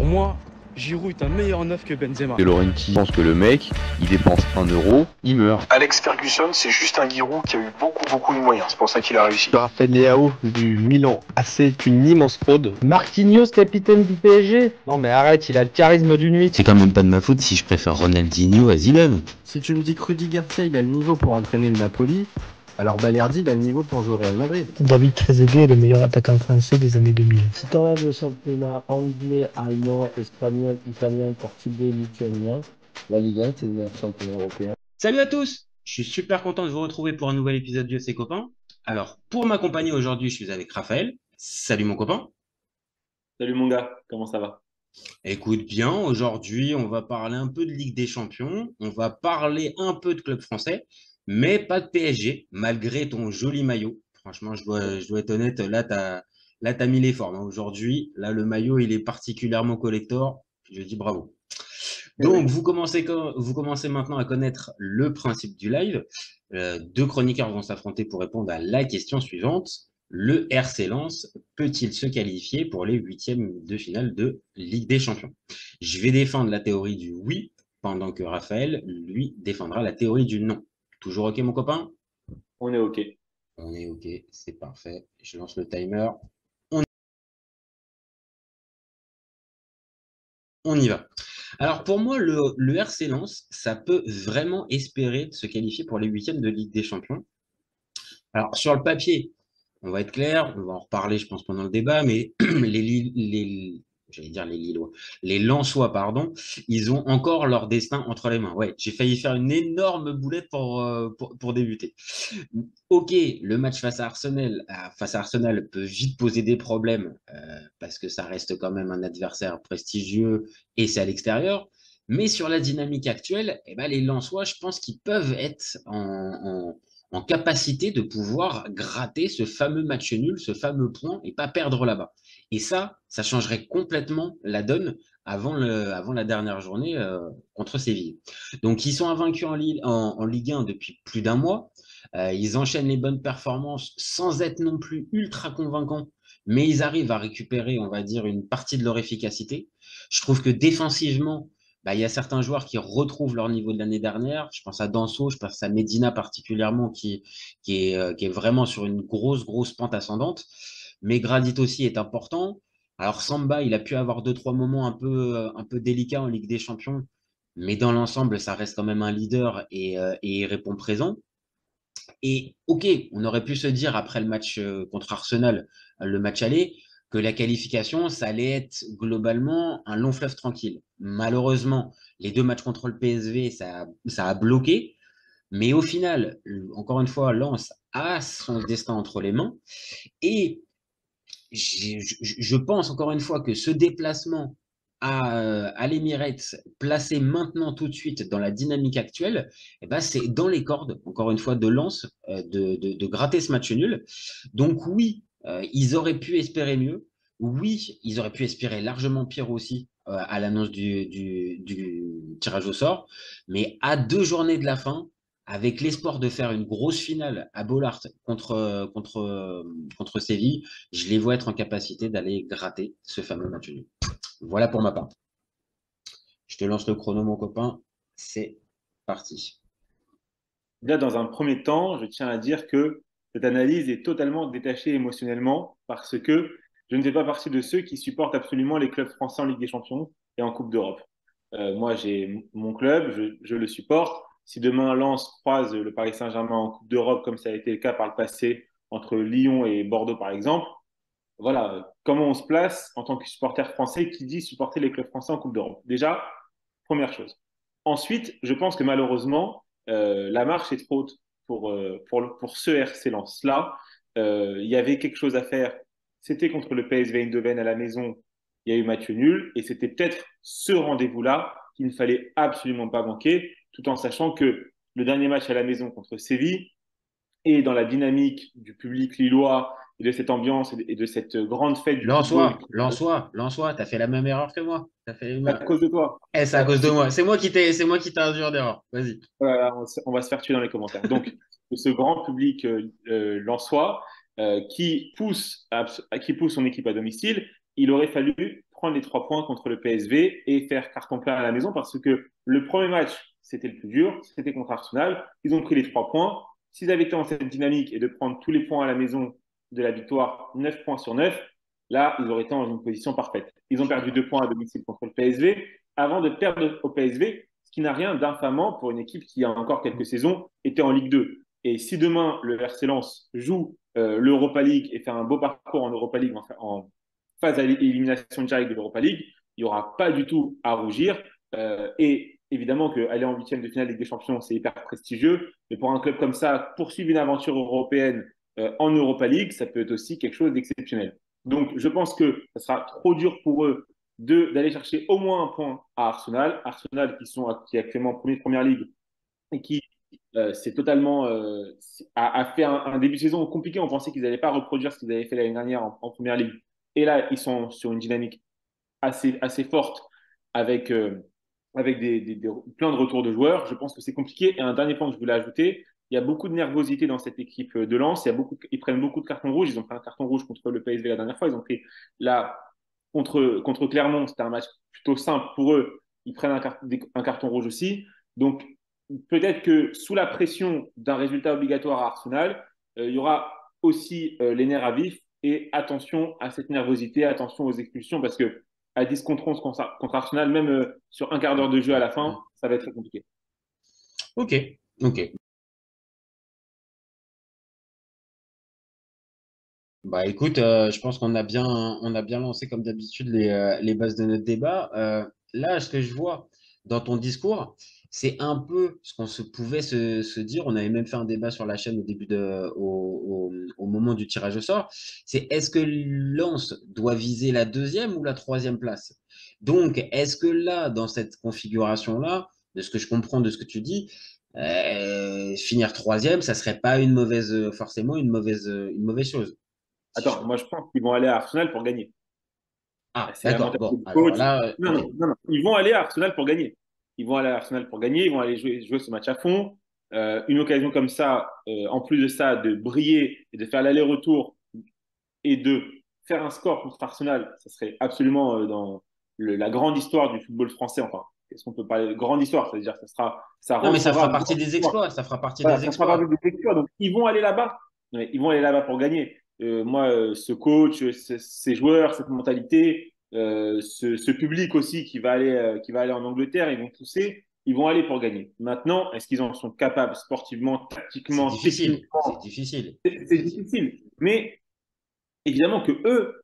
moi, Giroud est un meilleur neuf que Benzema. De Laurenti pense que le mec, il dépense 1 euro, il meurt. Alex Ferguson, c'est juste un Giroud qui a eu beaucoup de moyens. C'est pour ça qu'il a réussi. Raphaël Leao du Milan, c'est une immense fraude. Marquinhos, capitaine du PSG? Non mais arrête, il a le charisme d'une nuit. C'est quand même pas de ma faute si je préfère Ronaldinho à Zidane. Si tu me dis que Rudy Garcia il a le niveau pour entraîner le Napoli, alors Balerdi il a le niveau pour jouer au Real Madrid. David Trezeguet est le meilleur attaquant français des années 2000. Si t'enlèves le championnat anglais, allemand, espagnol, italien, portugais, lituanien, la Ligue 1 c'est le meilleur championnat européen. Salut à tous, je suis super content de vous retrouver pour un nouvel épisode de C'est Copains. Alors, pour m'accompagner aujourd'hui, je suis avec Raphaël. Salut mon copain. Salut mon gars, comment ça va? Écoute bien, aujourd'hui, on va parler un peu de Ligue des Champions, on va parler un peu de club français, mais pas de PSG, malgré ton joli maillot. Franchement, je dois être honnête, là, t'as mis les formes. Aujourd'hui, là, le maillot, il est particulièrement collector. Je dis bravo. Donc, vous commencez maintenant à connaître le principe du live. Deux chroniqueurs vont s'affronter pour répondre à la question suivante. Le RC Lens peut-il se qualifier pour les huitièmes de finale de Ligue des Champions? Je vais défendre la théorie du oui, pendant que Raphaël, lui, défendra la théorie du non. Toujours OK, mon copain? On est OK. On est OK, c'est parfait. Je lance le timer. On y va. Alors pour moi, le RC Lens, ça peut vraiment espérer de se qualifier pour les huitièmes de Ligue des Champions. Alors sur le papier, on va être clair, on va en reparler, je pense, pendant le débat, mais les Lensois, pardon, ils ont encore leur destin entre les mains. Ouais, j'ai failli faire une énorme boulette pour débuter. Ok, le match face à Arsenal peut vite poser des problèmes parce que ça reste quand même un adversaire prestigieux et c'est à l'extérieur. Mais sur la dynamique actuelle, eh ben, les Lensois, je pense qu'ils peuvent être en capacité de pouvoir gratter ce fameux match nul, ce fameux point et pas perdre là-bas. Et ça changerait complètement la donne avant la dernière journée contre Séville. Donc, ils sont invaincus en Ligue 1 depuis plus d'un mois. Ils enchaînent les bonnes performances sans être non plus ultra convaincants, mais ils arrivent à récupérer, on va dire, une partie de leur efficacité. Je trouve que défensivement, il y a certains joueurs qui retrouvent leur niveau de l'année dernière. Je pense à Danso, je pense à Medina particulièrement, qui est vraiment sur une grosse pente ascendante. Mais Gradit aussi est important. Alors Samba, il a pu avoir 2-3 moments un peu délicats en Ligue des Champions, mais dans l'ensemble, ça reste quand même un leader et il répond présent. Et ok, on aurait pu se dire après le match contre Arsenal, le match aller, que la qualification, ça allait être globalement un long fleuve tranquille. Malheureusement, les deux matchs contre le PSV, ça a bloqué. Mais au final, encore une fois, Lens a son destin entre les mains. Et je pense encore une fois que ce déplacement à l'Emirates, placé maintenant tout de suite dans la dynamique actuelle, eh ben, c'est dans les cordes, encore une fois, de Lens, de gratter ce match nul. Donc oui, ils auraient pu espérer mieux. Oui, ils auraient pu espérer largement pire aussi à l'annonce du tirage au sort. Mais à 2 journées de la fin, avec l'espoir de faire une grosse finale à Bollaert contre Séville, je les vois être en capacité d'aller gratter ce fameux match nul. Voilà pour ma part. Je te lance le chrono, mon copain. C'est parti. Là, dans un premier temps, je tiens à dire que cette analyse est totalement détachée émotionnellement parce que je ne fais pas partie de ceux qui supportent absolument les clubs français en Ligue des Champions et en Coupe d'Europe. Moi, j'ai mon club, je le supporte. Si demain Lens croise le Paris Saint-Germain en Coupe d'Europe, comme ça a été le cas par le passé entre Lyon et Bordeaux, par exemple, voilà, comment on se place en tant que supporter français qui dit supporter les clubs français en Coupe d'Europe. Déjà, première chose. Ensuite, je pense que malheureusement, la marche est trop haute pour ce RC Lens-là. Il y avait quelque chose à faire. C'était contre le PSV Eindhoven à la maison. Il y a eu match nul et c'était peut-être ce rendez-vous-là qu'il ne fallait absolument pas manquer, tout en sachant que le dernier match à la maison contre Séville et dans la dynamique du public lillois et de cette ambiance et de cette grande fête du football. Lensois, t'as fait la même erreur que moi. C'est à cause de toi. C'est à cause de moi. C'est moi qui t'ai induit d'erreur. Vas-y. Voilà, on va se faire tuer dans les commentaires. Donc, ce grand public lensois qui pousse son équipe à domicile, il aurait fallu prendre les 3 points contre le PSV et faire carton plein à la maison parce que le premier match, c'était le plus dur, c'était contre Arsenal. Ils ont pris les 3 points. S'ils avaient été dans cette dynamique et de prendre tous les points à la maison de la victoire, 9 points sur 9, là, ils auraient été dans une position parfaite. Ils ont perdu 2 points à domicile contre le PSV avant de perdre au PSV, ce qui n'a rien d'infamant pour une équipe qui, il y a encore quelques saisons, était en Ligue 2. Et si demain, le RC Lens joue l'Europa League et fait un beau parcours en Europa League, en phase à l'élimination directe de l'Europa League, il n'y aura pas du tout à rougir. Et évidemment qu'aller en huitième de finale Ligue des Champions, c'est hyper prestigieux. Mais pour un club comme ça, poursuivre une aventure européenne en Europa League, ça peut être aussi quelque chose d'exceptionnel. Donc, je pense que ça sera trop dur pour eux d'aller chercher au moins un point à Arsenal. Arsenal qui est actuellement premier de Première Ligue et qui c'est totalement a fait un début de saison compliqué. On pensait qu'ils n'allaient pas reproduire ce qu'ils avaient fait l'année dernière en Première Ligue. Et là, ils sont sur une dynamique assez forte avec plein de retours de joueurs. Je pense que c'est compliqué. Et un dernier point que je voulais ajouter, il y a beaucoup de nervosité dans cette équipe de Lens. Ils prennent beaucoup de cartons rouges. Ils ont pris un carton rouge contre le PSV la dernière fois. Ils ont pris là contre Clermont. C'était un match plutôt simple pour eux. Ils prennent un carton rouge aussi. Donc, peut-être que sous la pression d'un résultat obligatoire à Arsenal, il y aura aussi les nerfs à vif et attention à cette nervosité, attention aux expulsions parce que à 10 contre 11 contre Arsenal, même sur un quart d'heure de jeu à la fin, ça va être très compliqué. Ok. Bah écoute, je pense qu'on a bien lancé comme d'habitude les bases de notre débat. Là, ce que je vois dans ton discours, c'est un peu ce qu'on pouvait se dire. On avait même fait un débat sur la chaîne au moment du tirage au sort. C'est est-ce que Lens doit viser la deuxième ou la troisième place? Donc, est-ce que là, dans cette configuration-là, de ce que je comprends de ce que tu dis, finir troisième, ça serait pas forcément une mauvaise chose. Attends, moi je pense qu'ils vont aller à Arsenal pour gagner. Ah, c'est d'accord. l'avantage Bon, du alors coach. là, Non. Ils vont aller à Arsenal pour gagner. Ils vont aller à Arsenal pour gagner. Ils vont aller jouer ce match à fond. Une occasion comme ça, en plus de ça, de briller et de faire l'aller-retour et de faire un score contre Arsenal, ça serait absolument dans la grande histoire du football français. Enfin, est-ce qu'on peut parler de grande histoire? C'est-à-dire que non, mais ça fera partie des exploits. Ça fera partie des exploits. Ça fera partie des exploits. Donc, ils vont aller là-bas. Ouais, ils vont aller là-bas pour gagner. Moi, ce coach, ces joueurs, cette mentalité, ce public aussi qui va aller en Angleterre, ils vont pousser, ils vont aller pour gagner. Maintenant, est-ce qu'ils en sont capables sportivement, tactiquement, c'est difficile. techniquement? C'est difficile. C'est difficile. Mais évidemment que eux,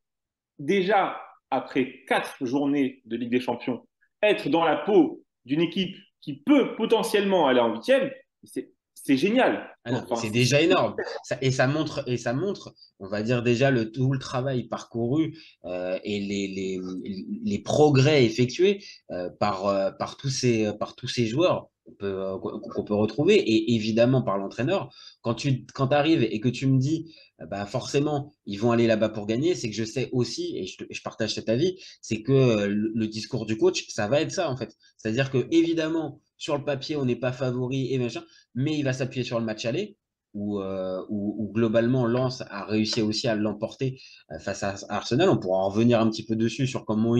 déjà après 4 journées de Ligue des Champions, être dans la peau d'une équipe qui peut potentiellement aller en huitième, c'est génial. Ah non, c'est déjà énorme. Et ça montre, on va dire déjà tout le travail parcouru et les progrès effectués par tous ces joueurs qu'on peut retrouver. Et évidemment par l'entraîneur. Quand tu arrives et que tu me dis, bah forcément, ils vont aller là-bas pour gagner, c'est que je sais aussi, et je partage cet avis, c'est que le discours du coach, ça va être ça en fait. C'est-à-dire que évidemment, sur le papier, on n'est pas favori et machin, mais il va s'appuyer sur le match aller où globalement Lens a réussi aussi à l'emporter face à Arsenal. On pourra en revenir un petit peu dessus sur comment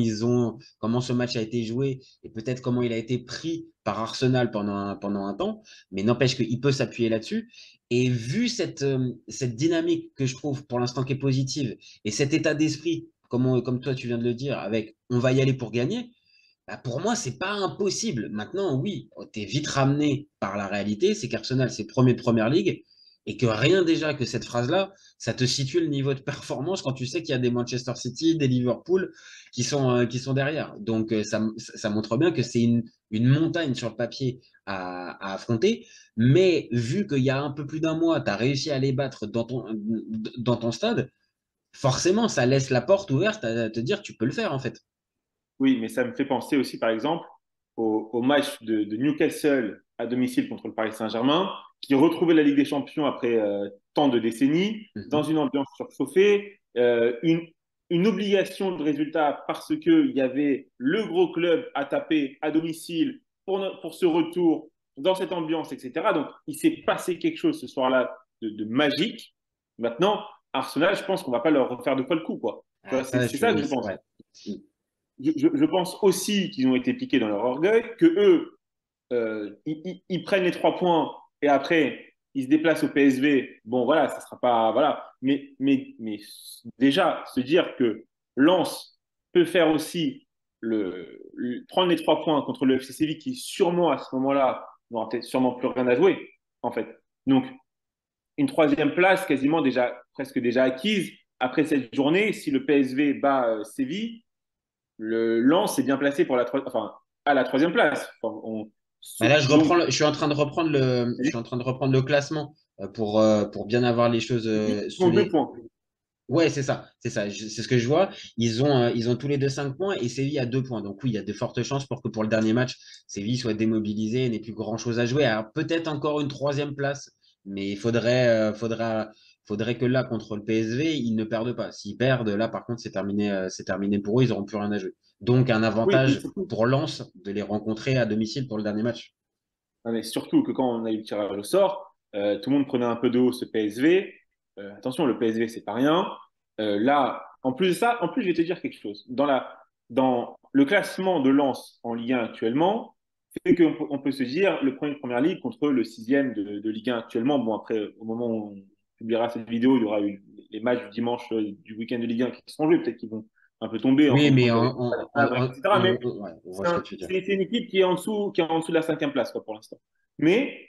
ce match a été joué et peut-être comment il a été pris par Arsenal pendant un temps, mais n'empêche qu'il peut s'appuyer là-dessus. Et vu cette dynamique que je trouve pour l'instant qui est positive et cet état d'esprit, comme toi tu viens de le dire, avec on va y aller pour gagner, bah pour moi, c'est pas impossible. Maintenant, oui, tu es vite ramené par la réalité, c'est qu'Arsenal, c'est premier de Première Ligue, et que rien déjà que cette phrase-là, ça te situe le niveau de performance quand tu sais qu'il y a des Manchester City, des Liverpool qui sont derrière. Donc, ça montre bien que c'est une montagne sur le papier à affronter, mais vu qu'il y a un peu plus d'un mois, tu as réussi à les battre dans ton stade, forcément, ça laisse la porte ouverte à te dire tu peux le faire en fait. Oui, mais ça me fait penser aussi, par exemple, au match de Newcastle à domicile contre le Paris Saint-Germain, qui retrouvait la Ligue des Champions après tant de décennies, dans une ambiance surchauffée, une obligation de résultat parce qu'il y avait le gros club à taper à domicile pour ce retour, dans cette ambiance, etc. Donc, il s'est passé quelque chose ce soir-là de magique. Maintenant, Arsenal, je pense qu'on ne va pas leur refaire 2 fois le coup, quoi. C'est ça que je pense. Ouais. je pense aussi qu'ils ont été piqués dans leur orgueil, que eux, ils prennent les 3 points et après, ils se déplacent au PSV. Bon, voilà, ça sera pas. Voilà. Mais déjà, se dire que Lens peut faire aussi prendre les 3 points contre le FC Séville, qui sûrement à ce moment-là n'aura peut-être sûrement plus rien à jouer, en fait. Donc, une 3e place quasiment déjà, presque déjà acquise après cette journée. Si le PSV bat Séville, le Lens est bien placé pour à la 3e place. Bah là, je suis en train de reprendre je suis en train de reprendre le classement pour bien avoir les choses Ils ont 2 points. Ouais, c'est ça, c'est ça. C'est ce que je vois. Ils ont tous les deux 5 points et Séville a 2 points. Donc oui, il y a de fortes chances pour que pour le dernier match, Séville soit démobilisé et n'ait plus grand-chose à jouer. Alors peut-être encore une 3e place, mais faudrait que là, contre le PSV, ils ne perdent pas. S'ils perdent, là, par contre, c'est terminé pour eux, ils n'auront plus rien à jouer. Donc un Oui, avantage pour Lens de les rencontrer à domicile pour le dernier match. mais surtout que quand on a eu le tirage au sort, tout le monde prenait un peu de haut ce PSV. Attention, le PSV, c'est pas rien. Là, en plus de ça, en plus, je vais te dire quelque chose. Dans le classement de Lens en Ligue 1 actuellement, c'est qu'on peut se dire le premier de Première Ligue contre le 6e de Ligue 1 actuellement. Bon, après, au moment où on publiera cette vidéo, il y aura eu les matchs du dimanche du week-end de Ligue 1 qui seront joués. Peut-être qu'ils vont un peu tomber. Oui, mais etc. Mais ouais, on voit ce que tu veux dire. c'est une équipe qui est en dessous de la 5e place quoi, pour l'instant. Mais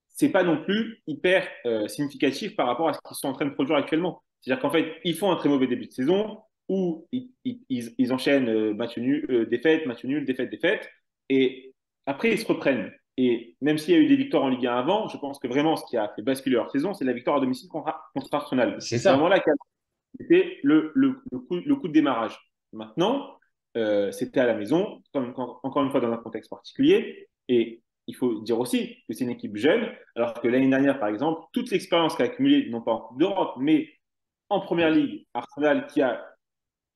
c'est pas non plus hyper significatif par rapport à ce qu'ils sont en train de produire actuellement. C'est-à-dire qu'en fait, ils font un très mauvais début de saison où ils enchaînent match nul, défaite, match nul, défaite, défaite. Et après, ils se reprennent. Et même s'il y a eu des victoires en Ligue 1 avant, je pense que vraiment ce qui a fait basculer leur saison, c'est la victoire à domicile contre Arsenal. C'est ça. Vraiment là c'était le coup de démarrage. Maintenant, c'était à la maison, encore une fois dans un contexte particulier. Et il faut dire aussi que c'est une équipe jeune, alors que l'année dernière, par exemple, toute l'expérience qu'a accumulée, non pas en Coupe d'Europe, mais en Première Ligue, Arsenal qui a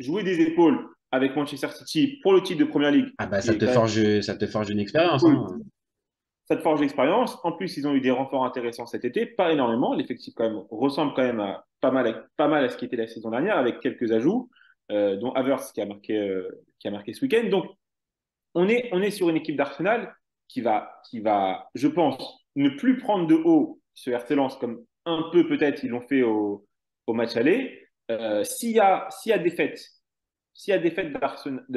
joué des épaules avec Manchester City pour le titre de Première Ligue. Ah bah ça te forge une expérience. Oui. Hein. Ça te forge l'expérience. En plus, ils ont eu des renforts intéressants cet été, pas énormément. L'effectif quand même ressemble quand même à pas mal à ce qui était la saison dernière, avec quelques ajouts, dont Havertz qui a marqué ce week-end. Donc, on est sur une équipe d'Arsenal qui va, je pense, ne plus prendre de haut ce RC Lens comme un peu peut-être ils l'ont fait au match aller. S'il y a défaite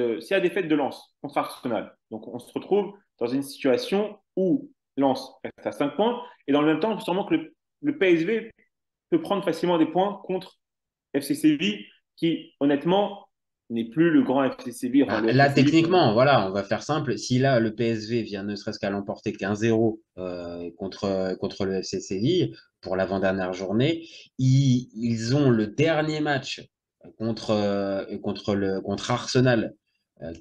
de Lens contre Arsenal, donc on se retrouve dans une situation où Lens reste à 5 points et dans le même temps, sûrement que le PSV peut prendre facilement des points contre FC Séville qui, honnêtement, n'est plus le grand FC Séville. Enfin, là, techniquement, voilà, on va faire simple. Si là, le PSV vient ne serait-ce qu'à l'emporter qu'un 0 contre le FC Séville pour l'avant-dernière journée, ils ont le dernier match contre Arsenal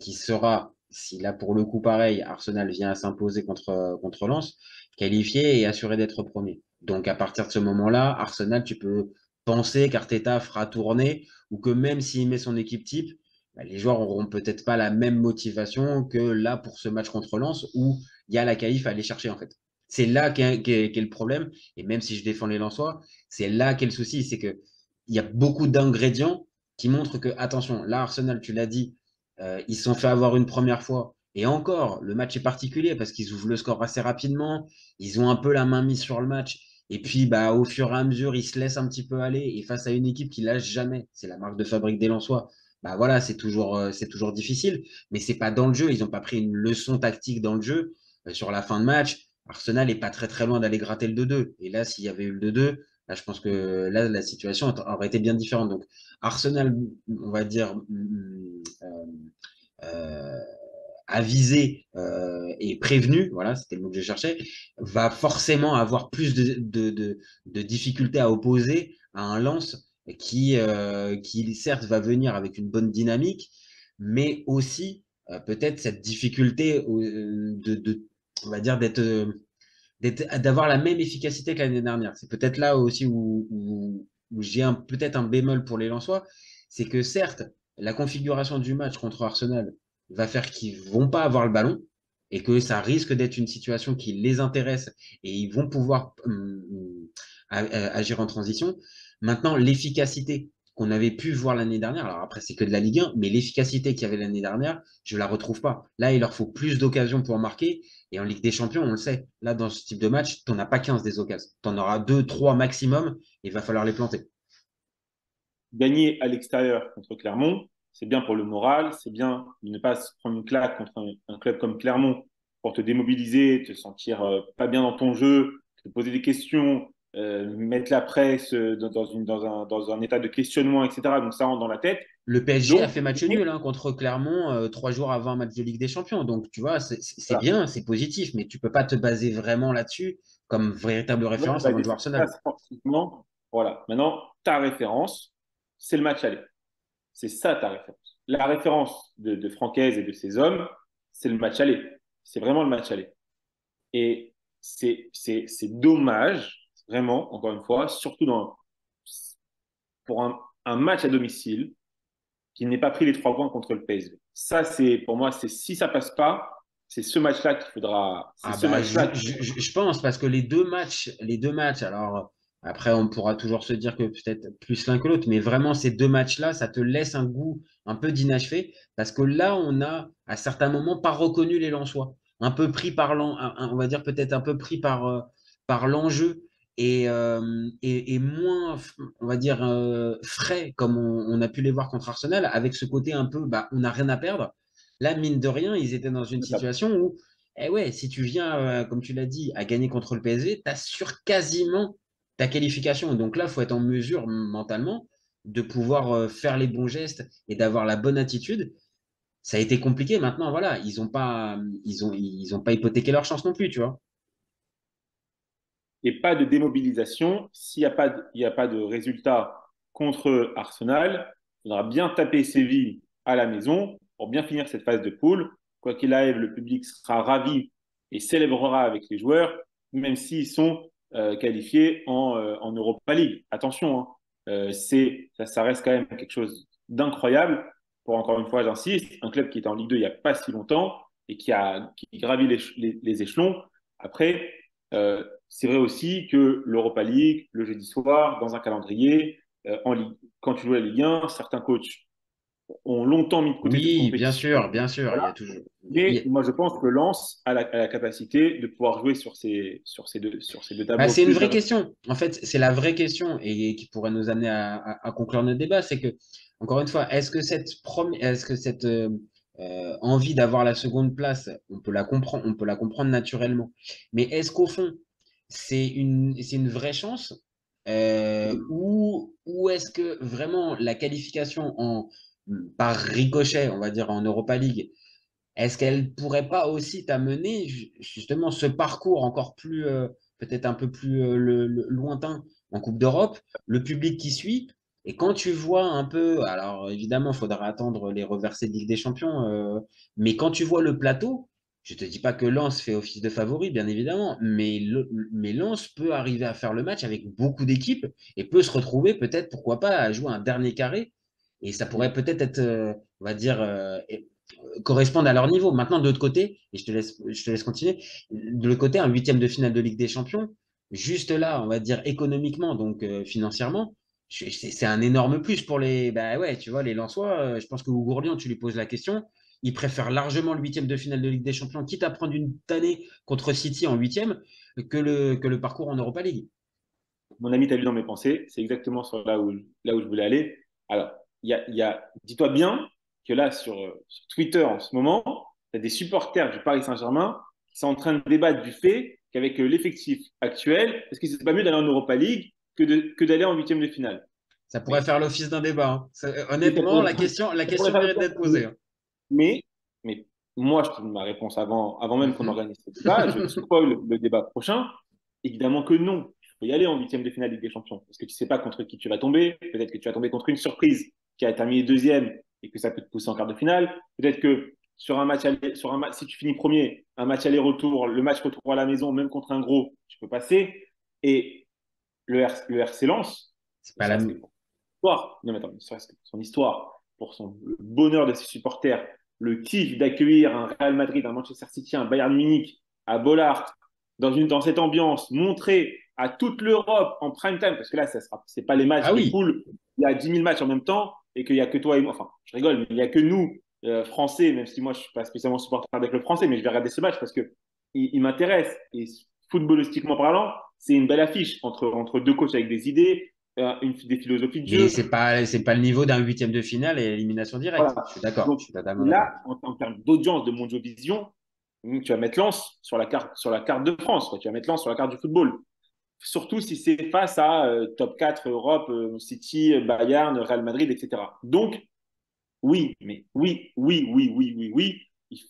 qui sera, si là pour le coup pareil, Arsenal vient à s'imposer contre Lens, qualifié et assuré d'être premier. Donc à partir de ce moment-là, Arsenal, tu peux penser qu'Arteta fera tourner ou que même s'il met son équipe type, bah, les joueurs n'auront peut-être pas la même motivation que là pour ce match contre Lens où il y a la qualif à aller chercher en fait. C'est là qu'est le problème. Et même si je défends les Lensois, c'est là qu'est le souci. C'est qu'il y a beaucoup d'ingrédients qui montrent que, attention, là, Arsenal, tu l'as dit, ils se sont fait avoir une première fois. Et encore, le match est particulier parce qu'ils ouvrent le score assez rapidement. Ils ont un peu la main mise sur le match. Et puis, bah, au fur et à mesure, ils se laissent un petit peu aller. Et face à une équipe qui lâche jamais, c'est la marque de fabrique des Lensois. Bah voilà, c'est toujours difficile. Mais c'est pas dans le jeu. Ils n'ont pas pris une leçon tactique dans le jeu. Sur la fin de match, Arsenal n'est pas très très loin d'aller gratter le 2-2. Et là, s'il y avait eu le 2-2, là, je pense que là, la situation aurait été bien différente. Donc, Arsenal, on va dire, avisé et prévenu, voilà, c'était le mot que je cherchais, va forcément avoir plus de difficultés à opposer à un Lens qui certes va venir avec une bonne dynamique, mais aussi peut-être cette difficulté on va dire d'avoir la même efficacité que l'année dernière. C'est peut-être là aussi où j'ai peut-être un bémol pour les Lensois, c'est que certes, la configuration du match contre Arsenal va faire qu'ils vont pas avoir le ballon et que ça risque d'être une situation qui les intéresse et ils vont pouvoir agir en transition. Maintenant, l'efficacité qu'on avait pu voir l'année dernière. Alors après, c'est que de la Ligue 1, mais l'efficacité qu'il y avait l'année dernière, je ne la retrouve pas. Là, il leur faut plus d'occasions pour marquer. Et en Ligue des Champions, on le sait, là, dans ce type de match, tu n'en as pas 15 des occasions. Tu en auras 2, 3 maximum, et il va falloir les planter. Gagner à l'extérieur contre Clermont, c'est bien pour le moral, c'est bien de ne pas se prendre une claque contre un club comme Clermont pour te démobiliser, te sentir pas bien dans ton jeu, te poser des questions, mettre la presse dans un état de questionnement, etc. Donc ça rentre dans la tête. Le PSG Donc, a fait match nul contre Clermont 3 jours avant un match de Ligue des Champions. Donc, tu vois, c'est voilà. bien, c'est positif, mais tu ne peux pas te baser vraiment là-dessus comme véritable référence avant de jouer Arsenal. Sportivement, voilà. Maintenant, ta référence, c'est le match aller. C'est ça ta référence. La référence de Francaise et de ses hommes, c'est le match aller. C'est vraiment le match aller. Et c'est dommage, vraiment, encore une fois, surtout pour un match à domicile, qu'il n'ait pas pris les 3 points contre le PSV. Ça, pour moi, si ça passe pas, c'est ce match-là qu'il faudra. Je pense, parce que les deux matchs, alors après, on pourra toujours se dire que peut-être plus l'un que l'autre, mais vraiment, ces 2 matchs-là, ça te laisse un goût un peu d'inachevé, parce que là, on a, à certains moments, pas reconnu les Lensois. Un peu pris on va dire peut-être un peu pris par l'enjeu et moins, on va dire, frais, comme on a pu les voir contre Arsenal, avec ce côté un peu, on n'a rien à perdre. Là, mine de rien, ils étaient dans une situation où, ouais, si tu viens, comme tu l'as dit, à gagner contre le PSG, tu assures quasiment ta qualification. Donc là, il faut être en mesure mentalement de pouvoir faire les bons gestes et d'avoir la bonne attitude. Ça a été compliqué. Maintenant, voilà, ils ont pas hypothéqué leur chance non plus, tu vois. Et pas de démobilisation. S'il n'y a pas de résultat contre Arsenal, il faudra bien taper Séville à la maison pour bien finir cette phase de poule. Quoi qu'il arrive, le public sera ravi et célébrera avec les joueurs, même s'ils sont qualifiés en Europa League. Attention, hein, ça reste quand même quelque chose d'incroyable. Pour encore une fois, j'insiste, un club qui était en Ligue 2 il n'y a pas si longtemps et qui gravit les échelons. Après, c'est vrai aussi que l'Europa League, le jeudi soir, dans un calendrier, quand tu joues à la Ligue 1, certains coachs ont longtemps mis de côté cette compétition. Bien sûr. Voilà. Il y a toujours... Mais moi, je pense que Lens a la capacité de pouvoir jouer sur ces deux tableaux. C'est une vraie question. En fait, c'est la vraie question et qui pourrait nous amener à conclure notre débat. C'est que, encore une fois, est-ce que cette envie d'avoir la seconde place, on peut la comprendre naturellement. Mais est-ce qu'au fond, c'est une vraie chance ou est-ce que vraiment la qualification par ricochet, on va dire en Europa League, est-ce qu'elle pourrait pas aussi t'amener justement ce parcours encore plus, peut-être un peu plus lointain en Coupe d'Europe, le public qui suit, et quand tu vois un peu, alors évidemment, il faudra attendre les reversés de Ligue des Champions, mais quand tu vois le plateau, je te dis pas que Lens fait office de favori, bien évidemment, mais Lens peut arriver à faire le match avec beaucoup d'équipes et peut se retrouver peut-être, pourquoi pas, à jouer un dernier carré, et ça pourrait peut-être être, on va dire, correspondent à leur niveau. Maintenant, de l'autre côté, et je te laisse continuer, de l'autre côté, un 8e de finale de Ligue des Champions, juste là, on va dire économiquement, donc financièrement, c'est un énorme plus pour les. Bah ouais, tu vois, les Lensois, je pense que Gourlian, tu lui poses la question, il préfère largement le 8e de finale de Ligue des Champions, quitte à prendre une tannée contre City en 8e, que le parcours en Europa League. Mon ami, tu as lu dans mes pensées, c'est exactement là où je voulais aller. Alors, dis-toi bien que là, sur Twitter en ce moment, tu as des supporters du Paris Saint-Germain qui sont en train de débattre du fait qu'avec l'effectif actuel, est-ce que c'est pas mieux d'aller en Europa League que d'aller en 8e de finale? Ça pourrait faire l'office d'un débat. Hein. Honnêtement, la question mérite d'être posée. Mais moi, je te donne ma réponse avant même qu'on organise ce débat. Je spoil le débat prochain. Évidemment que non. Il faut y aller en 8e de finale Ligue des Champions. Parce que tu ne sais pas contre qui tu vas tomber. Peut-être que tu vas tomber contre une surprise qui a terminé 2e et que ça peut te pousser en quart de finale. Peut-être que sur un match, si tu finis premier, un match aller-retour, le match retour à la maison, même contre un gros, tu peux passer. Et le RC Lens, c'est pas la même histoire. Non, mais attends, son histoire, pour le bonheur de ses supporters, le kiff d'accueillir un Real Madrid, un Manchester City, un Bayern Munich à Bollaert, dans cette ambiance, montrer à toute l'Europe en prime time, parce que là, c'est pas les matchs de poule il y a 10 000 matchs en même temps et qu'il n'y a que toi et moi. Enfin, je rigole, mais il n'y a que nous, Français, même si moi, je ne suis pas spécialement supporter des clubs français, mais je vais regarder ce match parce qu'il m'intéresse. Et footballistiquement parlant, c'est une belle affiche entre deux coachs avec des idées, des philosophies de jeu. Mais c'est pas le niveau d'un huitième de finale et élimination directe. Voilà. Je suis d'accord. Donc, Je suis totalement là, en termes d'audience de Mondiovision, tu vas mettre Lens sur la carte de France. Quoi. Tu vas mettre Lens sur la carte du football. Surtout si c'est face à top 4 Europe, City, Bayern, Real Madrid, etc. Donc, oui, il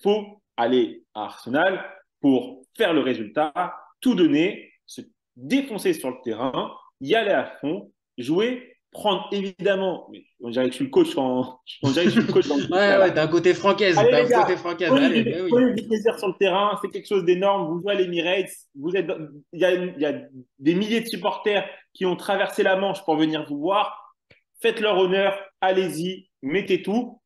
faut aller à Arsenal pour faire le résultat, tout donner, se défoncer sur le terrain, y aller à fond, jouer, prendre évidemment. On dirait que je suis le coach quand. On dirait que je suis le coach dans le ouais, t'as un côté francaise. Allez, T'as les un gars, côté francaise. prenez Allez, du plaisir sur le terrain, c'est quelque chose d'énorme. Vous jouez à l'Emirates, il y a des milliers de supporters qui ont traversé la Manche pour venir vous voir. Faites leur honneur, allez-y, mettez tout.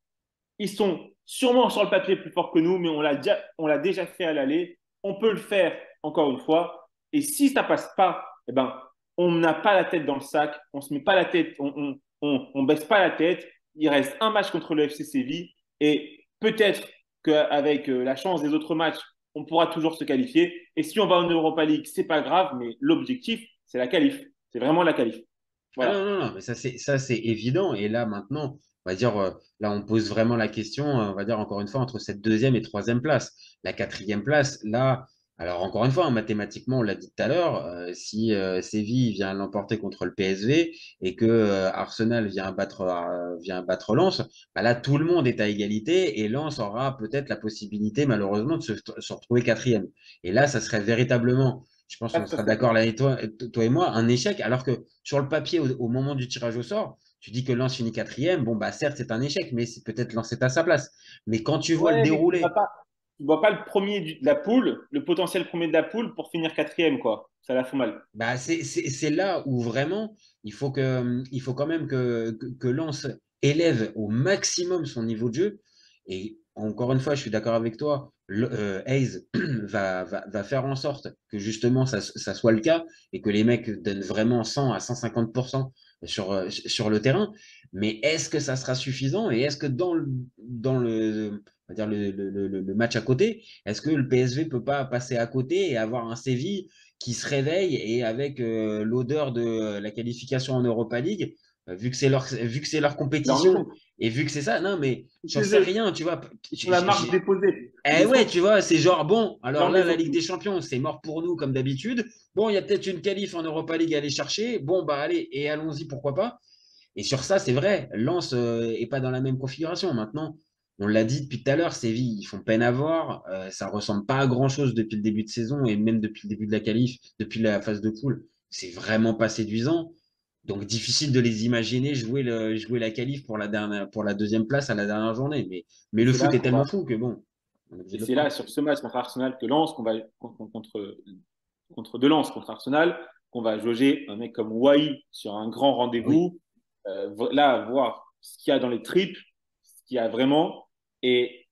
Ils sont sûrement sur le papier plus forts que nous, mais on l'a déjà fait à l'aller. On peut le faire encore une fois. Et si ça passe pas, eh ben, on n'a pas la tête dans le sac, on se met pas la tête, on baisse pas la tête. Il reste un match contre le FC Séville et peut-être qu'avec la chance des autres matchs, on pourra toujours se qualifier. Et si on va en Europa League, c'est pas grave, mais l'objectif, c'est la qualif. C'est vraiment la qualif. Voilà. Ah non, mais ça c'est évident. Et là maintenant, on va dire, là on pose vraiment la question, on va dire encore une fois, entre cette deuxième et troisième place. La quatrième place, là, alors encore une fois, hein, mathématiquement, on l'a dit tout à l'heure, si Séville vient l'emporter contre le PSV et que Arsenal vient battre Lens, bah là tout le monde est à égalité et Lens aura peut-être la possibilité malheureusement de se retrouver quatrième. Et là, ça serait véritablement, je pense qu'on sera d'accord là, toi et moi, un échec, alors que sur le papier, au moment du tirage au sort, tu dis que Lens finit quatrième, bon, bah certes, c'est un échec, mais c'est peut-être Lens est à sa place. Mais quand tu vois le Ouais, mais déroulé. tu vois pas le premier de la poule, le potentiel premier de la poule pour finir quatrième, quoi. Ça la fout mal. Bah, c'est là où vraiment, il faut quand même que Lens élève au maximum son niveau de jeu. Et encore une fois, je suis d'accord avec toi, Hayes va faire en sorte que justement ça soit le cas et que les mecs donnent vraiment 100 à 150% sur le terrain. Mais est-ce que ça sera suffisant et est-ce que dans le, on va dire le match à côté, est-ce que le PSV peut pas passer à côté et avoir un Séville qui se réveille et avec l'odeur de la qualification en Europa League, vu que c'est leur compétition et vu que c'est ça, non mais j'en sais rien, tu vois. Sur la marque déposée. Eh ouais, tu vois, c'est genre bon, alors là, la Ligue des Champions, c'est mort pour nous comme d'habitude. Bon, il y a peut-être une qualif en Europa League à aller chercher. Bon, bah allez, et allons-y, pourquoi pas. Et sur ça, c'est vrai, Lens est pas dans la même configuration. Maintenant, on l'a dit depuis tout à l'heure, Séville, ils font peine à voir. Ça ressemble pas à grand-chose depuis le début de saison et même depuis le début de la qualif, depuis la phase de poule. C'est vraiment pas séduisant. Donc, difficile de les imaginer jouer la qualif pour la deuxième place à la dernière journée. Mais le foot est tellement fou que bon. Et c'est là, sur ce match contre Arsenal, que Lens, contre de Lens contre Arsenal, qu'on va jauger un mec comme Wai sur un grand rendez-vous. Là, voir ce qu'il y a dans les tripes, ce qu'il y a vraiment. Et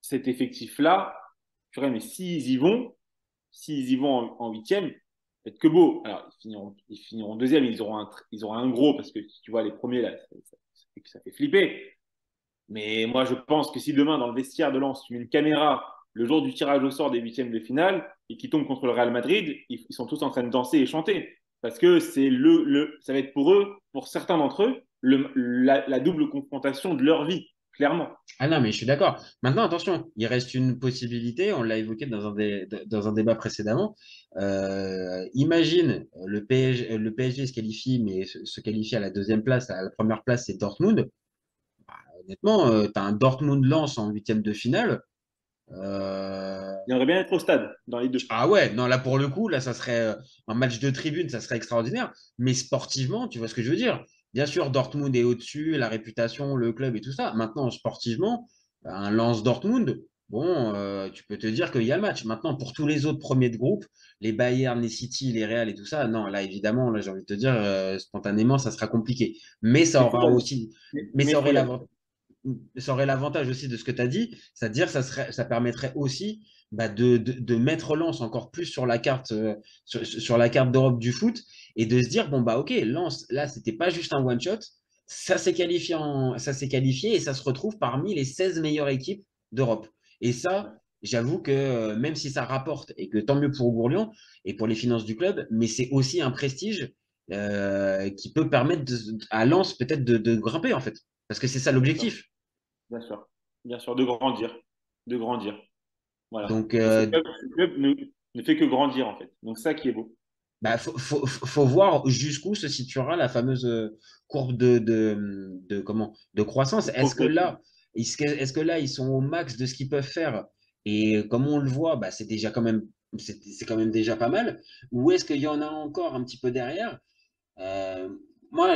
cet effectif-là, mais s'ils y vont en huitième, peut-être que beau. Alors, ils finiront deuxième, ils auront un gros, parce que tu vois, les premiers, là, ça fait flipper. Mais moi, je pense que si demain, dans le vestiaire de Lens, tu mets une caméra le jour du tirage au sort des huitièmes de finale et qui tombe contre le Real Madrid, ils sont tous en train de danser et chanter. Parce que c'est ça va être pour eux, pour certains d'entre eux, la double confrontation de leur vie, clairement. Ah non, mais je suis d'accord. Maintenant, attention, il reste une possibilité, on l'a évoqué dans un débat précédemment. Imagine le PSG se qualifie, mais se qualifie à la deuxième place, à la première place, c'est Dortmund. Bah, honnêtement, tu as un Dortmund-Lens en huitième de finale. Il aimerait bien être au stade dans les deux. Ah ouais, non, là pour le coup, là ça serait un match de tribune, ça serait extraordinaire. Mais sportivement, tu vois ce que je veux dire? Bien sûr, Dortmund est au-dessus, la réputation, le club et tout ça. Maintenant, sportivement, un Lens Dortmund, bon, tu peux te dire qu'il y a le match. Maintenant, pour tous les autres premiers de groupe, les Bayern, les City, les Real et tout ça, non, là évidemment, là j'ai envie de te dire, spontanément, ça sera compliqué. Mais ça aura aussi, mais ça aurait l'avantage aussi de ce que tu as dit, c'est-à-dire ça permettrait aussi de mettre Lens encore plus sur la carte, sur la carte d'Europe du foot et de se dire, bon, bah ok, Lens, là, c'était pas juste un one-shot, ça s'est qualifié et ça se retrouve parmi les 16 meilleures équipes d'Europe. Et ça, j'avoue que même si ça rapporte et que tant mieux pour Gourlion et pour les finances du club, mais c'est aussi un prestige qui peut permettre à Lens peut-être de grimper en fait. Parce que c'est ça l'objectif. Bien sûr, de grandir. De grandir. Voilà. Donc, ce club ne fait que grandir en fait. Donc, ça qui est beau. bah, faut voir jusqu'où se situera la fameuse courbe de croissance. Est-ce que là, ils sont au max de ce qu'ils peuvent faire? Et comme on le voit, bah, c'est quand même déjà pas mal. Ou est-ce qu'il y en a encore un petit peu derrière? Euh, Moi,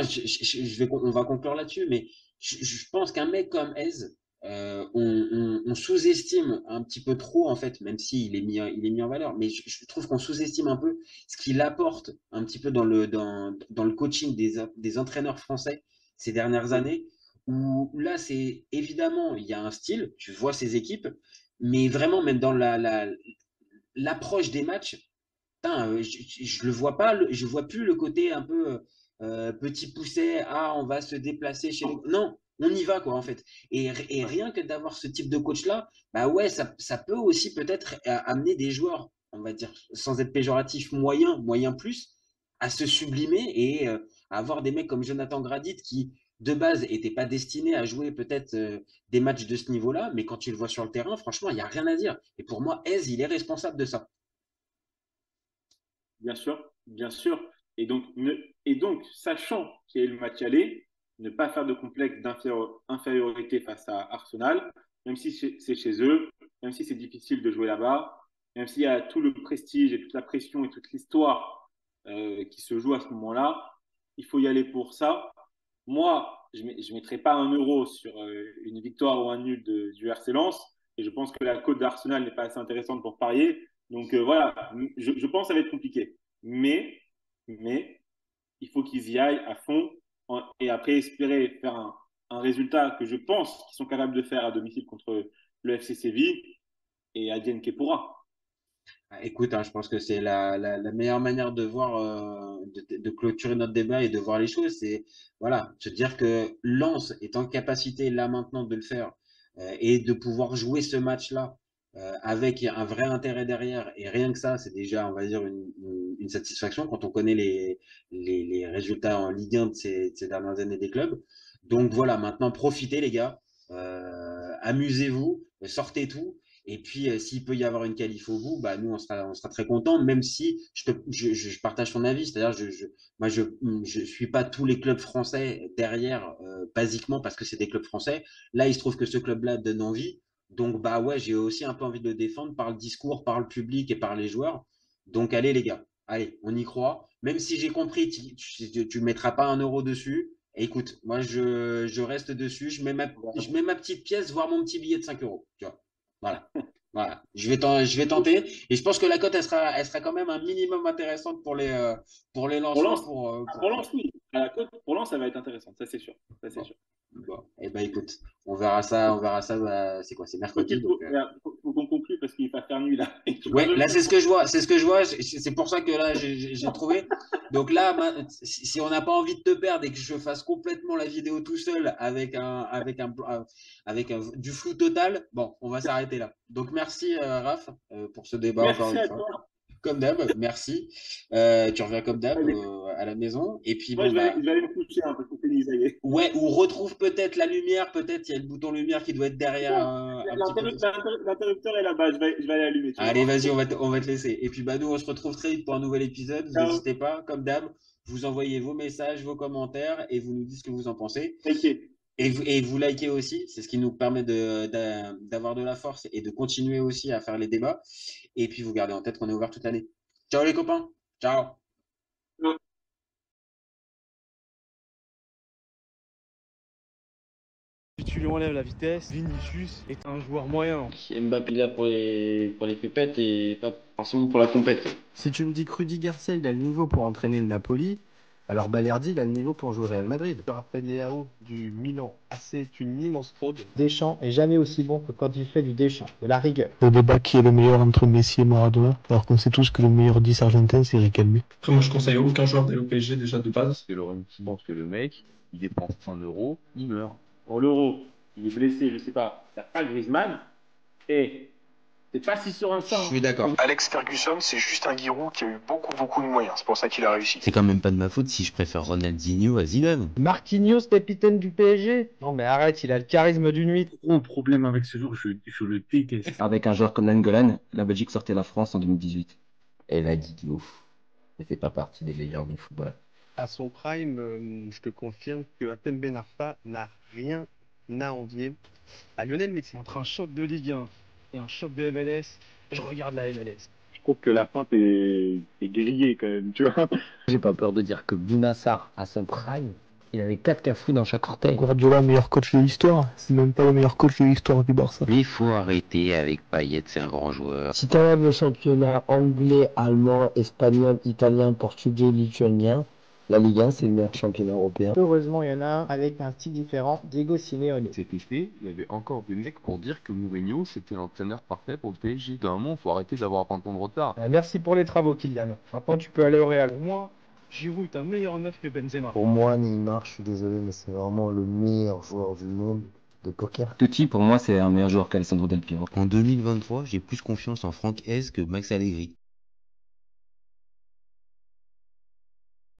on va conclure là-dessus, mais je pense qu'un mec comme Ez, on sous-estime un petit peu trop, en fait, même s'il il est mis en valeur, mais je trouve qu'on sous-estime un peu ce qu'il apporte un petit peu dans le coaching des entraîneurs français ces dernières années, où là, c'est évidemment, il y a un style, tu vois ces équipes, mais vraiment, même dans l'approche des matchs, putain, je le vois pas, je vois plus le côté un peu petit pousset, ah, on va se déplacer chez les... Non, on y va, quoi, en fait. Et rien que d'avoir ce type de coach-là, bah ouais, ça peut aussi peut-être amener des joueurs, on va dire, sans être péjoratif, moyen plus, à se sublimer et à avoir des mecs comme Jonathan Gradit qui, de base, n'étaient pas destinés à jouer peut-être des matchs de ce niveau-là, mais quand tu le vois sur le terrain, franchement, il n'y a rien à dire. Et pour moi, Ez, il est responsable de ça. Bien sûr, bien sûr. Et donc, sachant qu'il y a eu le match aller, ne pas faire de complexe d'infériorité face à Arsenal, même si c'est chez eux, même si c'est difficile de jouer là-bas, même s'il y a tout le prestige et toute la pression et toute l'histoire qui se joue à ce moment-là, il faut y aller pour ça. Moi, je ne mettrai pas 1 € sur une victoire ou un nul du RC Lens, et je pense que la cote d'Arsenal n'est pas assez intéressante pour parier. Donc voilà, je pense que ça va être compliqué. Mais il faut qu'ils y aillent à fond et après espérer faire un résultat que je pense qu'ils sont capables de faire à domicile contre le FC Séville et Adrien Kepura. Écoute, hein, je pense que c'est la meilleure manière de voir, de clôturer notre débat et de voir les choses. C'est voilà, se dire que Lens est en capacité là maintenant de le faire et de pouvoir jouer ce match-là avec un vrai intérêt derrière. Et rien que ça, c'est déjà, on va dire, une satisfaction quand on connaît les résultats en Ligue 1 de ces dernières années des clubs. Donc voilà, maintenant profitez les gars, amusez-vous, sortez tout. Et puis, s'il peut y avoir une qualif au bout, bah, nous, on sera très contents, même si je partage ton avis. C'est-à-dire, moi, je suis pas tous les clubs français derrière, basiquement, parce que c'est des clubs français. Là, il se trouve que ce club-là donne envie. Donc, bah ouais, j'ai aussi un peu envie de le défendre par le discours, par le public et par les joueurs. Donc, allez, les gars, allez, on y croit. Même si j'ai compris, tu mettras pas 1 € dessus. Et écoute, moi, je reste dessus. Je mets ma petite pièce, voire mon petit billet de 5 €. Tu vois. Voilà. Voilà. Je vais tenter. Et je pense que la cote, elle sera quand même un minimum intéressante pour les lancements. Pour Lens, oui. À la cote, pour Lens, ça va être intéressant. Ça, c'est sûr. Ça, c'est sûr. Bon. Eh ben, écoute, on verra ça. Bah, c'est quoi? C'est mercredi. Faut qu'on conclue parce qu'il va faire nuit là. Ouais, là, c'est ce que je vois. C'est ce que je vois. C'est pour ça que là, j'ai trouvé. Donc là, si on n'a pas envie de te perdre et que je fasse complètement la vidéo tout seul avec du flou total, bon, on va s'arrêter là. Donc merci Raph pour ce débat encore une fois. Toi. Comme d'hab, merci. Tu reviens comme d'hab à la maison. Et puis, moi, je vais aller me coucher un peu pour finir, ça y est. Ouais, ou retrouve peut-être la lumière. Peut-être il y a le bouton lumière qui doit être derrière. L'interrupteur est là-bas. Je vais aller allumer. Allez, vas-y, on va te laisser. Et puis, bah, nous, on se retrouve très vite pour un nouvel épisode. Vous n'hésitez pas, comme d'hab, vous envoyez vos messages, vos commentaires et vous nous dites ce que vous en pensez. Okay. Et vous likez aussi, c'est ce qui nous permet d'avoir de la force et de continuer aussi à faire les débats. Et puis vous gardez en tête qu'on est ouvert toute l'année. Ciao les copains, ciao. Si tu lui enlèves la vitesse, Vinicius est un joueur moyen. Mbappé là pour les pépettes et pas forcément pour la compète. Si tu me dis que Rudy Garcia il a le niveau pour entraîner le Napoli, alors Balerdi, il a le niveau pour jouer Real Madrid. Je rappelle Léao du Milan. C'est une immense fraude. Deschamps est jamais aussi bon que quand il fait du Deschamps, de la rigueur. Le débat qui est le meilleur entre Messi et Maradona, alors qu'on sait tous que le meilleur 10 argentin, c'est Riquelme. Après, moi, je conseille aucun joueur d'aller au PSG déjà de base. Je pense que le mec, il dépense 1 euro, il meurt. Pour l'Euro, il est blessé, je sais pas, t'as pas Griezmann, et c'est pas si serein que ça. Je suis d'accord. Alex Ferguson, c'est juste un Giroud qui a eu beaucoup de moyens. C'est pour ça qu'il a réussi. C'est quand même pas de ma faute si je préfère Ronaldinho à Zidane. Marquinhos, capitaine du PSG? Non mais arrête, il a le charisme d'une huître. Gros problème avec ce joueur, je le déteste. Avec un joueur comme Nainggolan, la Belgique sortait la France en 2018. Et là, Guigou, il fait pas partie des meilleurs du football. À son prime, je te confirme que Atem Ben Arfa n'a rien à envier à Lionel Messi. Entre un choc de Ligue 1 et un choc de MLS, je regarde la MLS. Je trouve que la feinte est grillée quand même, tu vois. J'ai pas peur de dire que Bounassar, à son prime, il avait 4 cafous dans chaque orteil. Guardiola, meilleur coach de l'histoire. C'est même pas le meilleur coach de l'histoire du Barça. Mais il faut arrêter avec Payet, c'est un grand joueur. Si t'enlèves le championnat anglais, allemand, espagnol, italien, portugais, lituanien, la Ligue 1, c'est le meilleur championnat européen. Heureusement, il y en a un avec un style différent, Diego Simeone. Cet été, il y avait encore des mecs pour dire que Mourinho, c'était l'entraîneur parfait pour le PSG. D'un moment, faut arrêter d'avoir 20 ans de retard. Merci pour les travaux, Kylian. Maintenant, tu peux aller au Real. Pour moi, Giroud est un meilleur neuf que Benzema. Pour moi, Neymar, je suis désolé, mais c'est vraiment le meilleur joueur du monde de poker. Totti, pour moi, c'est un meilleur joueur qu'Alessandro Del Piero. En 2023, j'ai plus confiance en Franck Hez que Max Allegri.